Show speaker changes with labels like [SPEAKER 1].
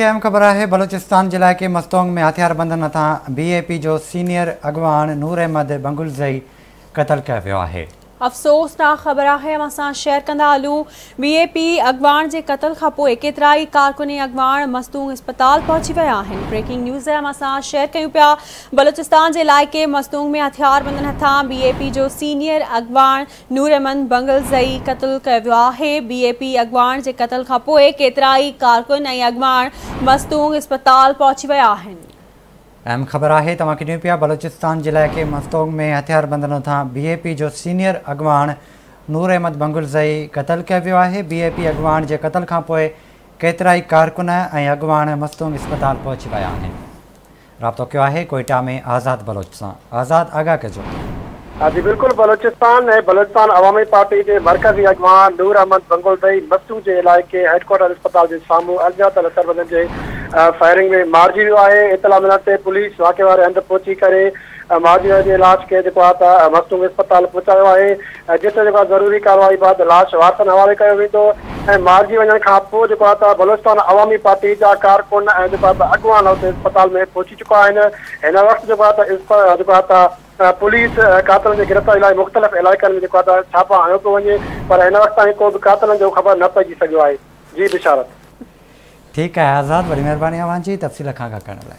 [SPEAKER 1] अहम ख़बर है। बलूचिस्तान जिले के मस्तोंग में हथियारबंदनि हथां BAP जो सीनियर अगवान नूर अहमद बंगुलज़ई क़तल किया वियो आहे।
[SPEAKER 2] अफ़सोसनाक ख़बर है, हम असां शेयर कंदा हलूं। BAP अगवान के कत्ल खां पोइ केतिराई कारकुन अगवान मस्तूंग अस्पताल पहुची विया आहिनि। ब्रेकिंग न्यूज़ है, हम असां शेयर कयूं पिया। बलूचिस्तान के इलाइक़े मस्तूंग में हथियारबंदनि हथां BAP जो सीनियर अगवान नूर अहमद बंगुलज़ई क़तल किया वियो आहे। BAP अगवान के कत्ल खां पोइ केतिराई कारकुन ऐं अगवान मस्तूंग अस्पताल पहुची विया आहिनि।
[SPEAKER 1] अहम ख़बर है, तव्हांखे ॾियूं पिया। बलूचिस्तान जिले के मस्तोंग में हथियारबंदनि हथां BAP जो सीनियर अगवान नूर अहमद बंगुलज़ई क़तल किया वियो आहे। BAP अगवान के क़तल खां पोइ केतिराई कारकुन ऐं अगवान मस्तूंग अस्पताल पहुची विया आहिनि। राब्तो कयो आहे कोयटा में आज़ाद बलोच सां। आज़ाद आगाह कजो।
[SPEAKER 3] जी बिल्कुल, बलूचिस्तान अवामी पार्टी के मरकज़ी अगवान नूर अहमद बंगुलज़ई मस्तूंग के इलाइक़े हेडक्वार्टर अस्पताल के साम्हूं अज्ञात नसरबंदनि के फायरिंग में मारिजी वियो आहे। इतला मिलण ते पुलिस वाक़े वारे हंधि पहुची करे मारिजी वियो इलाज के मस्तूंग अस्पताल पहुचायो आहे, जिते ज़रूरी कार्रवाई बाद लाश वारसनि हवाले कयो वेंदो। मारिजी वञण खां पोइ बलूचिस्तान अवामी पार्टी जा कारकुन अगवान अस्पताल में पहुची चुका आहिनि। हिन वक़्तु पुलिस कातलनि की गिरफ़्तारी लाइ मुख़्तलिफ़ इलाइक़नि में छापा हणियो पियो वञे, पर हिन वक़्त ताईं को भी कातलनि जो ख़बर न पइजी सघियो आहे। जी बिशारत।
[SPEAKER 1] ठीक है आज़ाद, बड़ी मेहरबानी अवां जी तफ़सील खां करण लाइ।